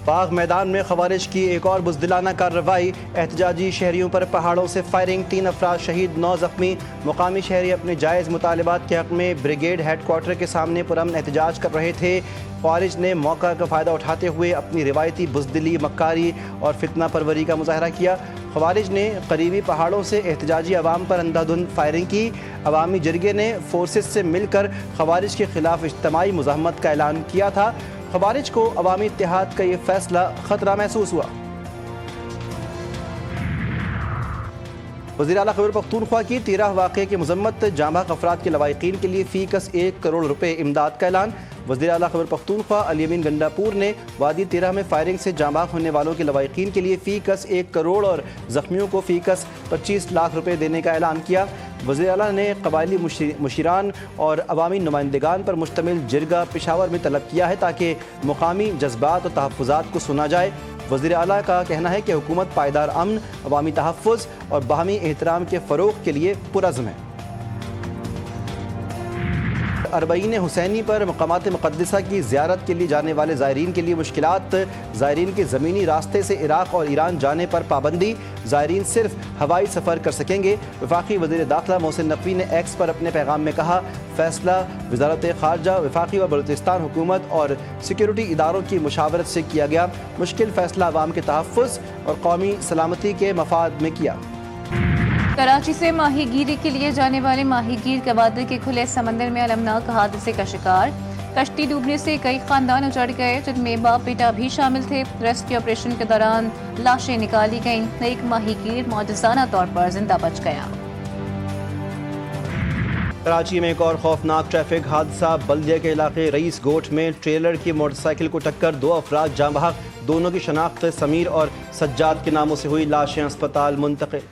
باغ میدان میں خوارج کی ایک اور بزدلانہ کارروائی، احتجاجی شہریوں پر پہاڑوں سے فائرنگ، 3 افراد شہید 9 زخمی۔ مقامی شہری اپنے جائز مطالبات کے حق میں بریگیڈ ہیڈ کوارٹر کے سامنے پرامن احتجاج کر رہے تھے۔ خوارج نے موقع کا فائدہ اٹھاتے ہوئے اپنی روایتی بزدلی، مکاری اور فتنہ پروری کا مظاہرہ کیا۔ خوارج نے قریبی پہاڑوں سے احتجاجی عوام پر اندھا دھند فائرنگ کی۔ عوامی جرگے نے فورسز سے مل کر خوارج کے خلاف اجتماعی مزاحمت کا اعلان کیا تھا۔ خوارج کو عوامی اتحاد کا یہ فیصلہ خطرہ محسوس ہوا۔ وزیر اعلیٰ خیبر پختونخوا کی تیرہ واقعے کی مذمت، جاں بحق افراد کے لواحقین کے لیے فی کس 1 کروڑ روپے امداد کا اعلان۔ وزیر اعلیٰ خیبر پختونخوا علی امین گنڈاپور نے وادی تیرہ میں فائرنگ سے جاں بحق ہونے والوں کے لواحقین کے لیے فی کس 1 کروڑ اور زخمیوں کو فی کس 25 لاکھ روپے دینے کا اعلان کیا۔ وزیر اعلیٰ نے قبائلی مشیران اور عوامی نمائندگان پر مشتمل جرگہ پشاور میں طلب کیا ہے تاکہ مقامی جذبات اور تحفظات کو سنا جائے۔ وزیر اعلیٰ کا کہنا ہے کہ حکومت پائیدار امن، عوامی تحفظ اور باہمی احترام کے فروغ کے لیے پرعزم ہے۔ اربعین حسینی پر مقامات مقدسہ کی زیارت کے لیے جانے والے زائرین کے لیے مشکلات، زائرین کے زمینی راستے سے عراق اور ایران جانے پر پابندی، زائرین صرف ہوائی سفر کر سکیں گے۔ وفاقی وزیر داخلہ محسن نقوی نے ایکس پر اپنے پیغام میں کہا، فیصلہ وزارت خارجہ، وفاقی و بلوچستان حکومت اور سیکیورٹی اداروں کی مشاورت سے کیا گیا۔ مشکل فیصلہ عوام کے تحفظ اور قومی سلامتی کے مفاد میں کیا۔ کراچی سے ماہی گیری کے لیے جانے والے ماہی گیر قبائل کے کھلے سمندر میں المناک حادثے کا شکار، کشتی ڈوبنے سے کئی خاندان اجڑ گئے جن میں باپ بیٹا بھی شامل تھے۔ ریسکیو آپریشن کے دوران لاشیں نکالی گئیں، ایک ماہی گیر معجزانہ طور پر زندہ بچ گیا۔ کراچی میں ایک اور خوفناک ٹریفک حادثہ، بلدیہ کے علاقے رئیس گوٹھ میں ٹریلر کی موٹر سائیکل کو ٹکر، 2 افراد جاں بحق، دونوں کی شناخت سمیر اور سجاد کے ناموں سے ہوئی، لاشیں اسپتال منتقل۔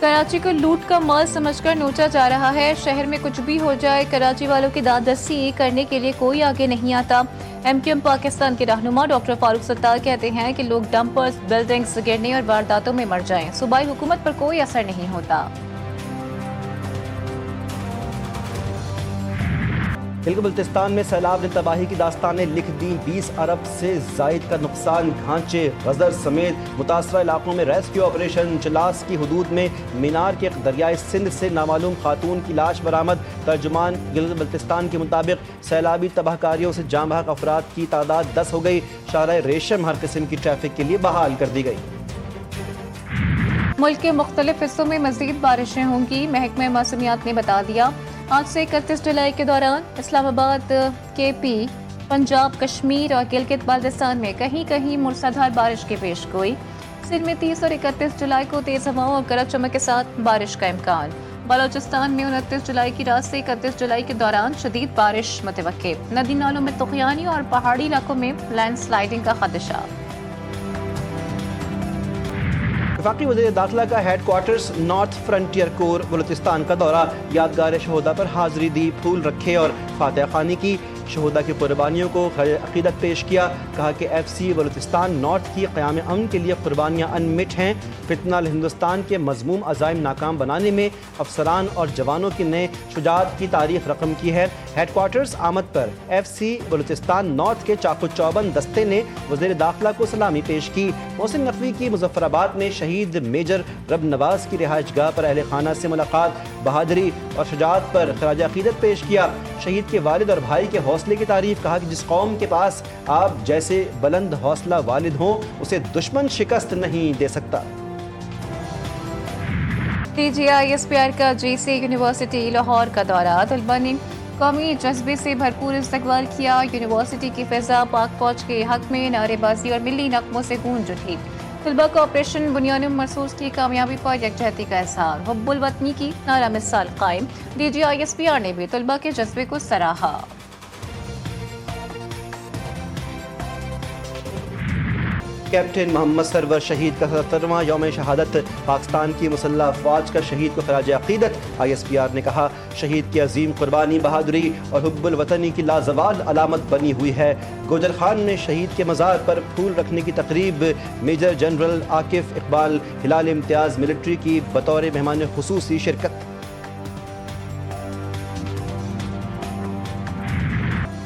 کراچی کو لوٹ کا مال سمجھ کر نوچا جا رہا ہے، شہر میں کچھ بھی ہو جائے کراچی والوں کی داد رسی کرنے کے لیے کوئی آگے نہیں آتا۔ ایم کیو ایم پاکستان کے رہنما ڈاکٹر فاروق ستار کہتے ہیں کہ لوگ ڈمپرز، بلڈنگز گرنے اور وارداتوں میں مر جائیں، صوبائی حکومت پر کوئی اثر نہیں ہوتا۔ گلگت بلتستان میں سیلاب نے تباہی کی داستانیں لکھ دیں، 20 ارب سے زائد کا نقصان، گھانچے، غزر سمیت متاثرہ علاقوں میں ریسکیو آپریشن۔ چلاس کی حدود میں مینار کے دریائے سندھ سے نامعلوم خاتون کی لاش برآمد۔ ترجمان گلگت بلتستان کے مطابق سیلابی تباہ کاریوں سے جاں بحق افراد کی تعداد 10 ہو گئی۔ شارع ریشم ہر قسم کی ٹریفک کے لیے بحال کر دی گئی۔ ملک کے مختلف حصوں میں مزید بارشیں ہوں گی، محکمہ موسمیات نے بتا دیا۔ آج سے 31 جولائی کے دوران اسلام آباد، کے پی، پنجاب، کشمیر اور گلگت بلتستان میں کہیں کہیں موسلادھار بارش کی پیش گوئی۔ سندھ میں 30 اور 31 جولائی کو تیز ہواؤں اور گرج چمک کے ساتھ بارش کا امکان۔ بلوچستان میں 29 جولائی کی رات سے 31 جولائی کے دوران شدید بارش متوقع، ندی نالوں میں طغیانی اور پہاڑی علاقوں میں لینڈ سلائیڈنگ کا خدشہ۔ وفاقی وزیر داخلہ کا ہیڈ کوارٹرز نارتھ فرنٹیئر کور بلوچستان کا دورہ، یادگار شہداء پر حاضری دی، پھول رکھے اور فاتحہ خوانی کی، شہداء کی قربانیوں کو خراج عقیدت پیش کیا۔ کہا کہ ایف سی بلوچستان نارتھ کی قیام امن کے لیے قربانیاں انمٹ ہیں۔ فتنہ ہندوستان کے مذموم عزائم ناکام بنانے میں افسران اور جوانوں کی نے شجاعت کی تاریخ رقم کی ہے۔ ہیڈ کوارٹرز آمد پر ایف سی بلوچستان نارتھ کے چاقو چوبند دستے نے وزیر داخلہ کو سلامی پیش کی۔ محسن نقوی کی مظفر آباد میں شہید میجر رب نواز کی رہائش گاہ پر اہل خانہ سے ملاقات، بہادری اور شجاعت پر خراج عقیدت پیش کیا۔ شہید کے والد اور بھائی کے حوصلے کی تعریف، کہا کہ جس قوم کے پاس آپ جیسے بلند حوصلہ والد ہوں اسے دشمن شکست نہیں دے سکتا۔ D G I S P R کا جے سی یونیورسٹی لاہور کا دورہ، طلباء نے قومی جذبے سے بھرپور استقبال کیا۔ یونیورسٹی کی فضا پاک فوج کے حق میں نعرے بازی اور ملی نغموں سے گونج اٹھی۔ طلباء کو آپریشن بنیان مرصوص کی کامیابی پر یکجہتی کا اظہار، حب الوطنی کی نعرہ مثال قائم۔ D G I S P R نے بھی طلباء کے جذبے کو سراہا۔ کیپٹن محمد سرور شہید کا 77واں یوم شہادت، پاکستان کی مسلح افواج کا شہید کو خراج عقیدت۔ آئی ایس پی آر نے کہا، شہید کی عظیم قربانی، بہادری اور حب الوطنی کی لازوال علامت بنی ہوئی ہے۔ گوجر خان نے شہید کے مزار پر پھول رکھنے کی تقریب، میجر جنرل عاکف اقبال ہلال امتیاز ملٹری کی بطور مہمان خصوصی شرکت۔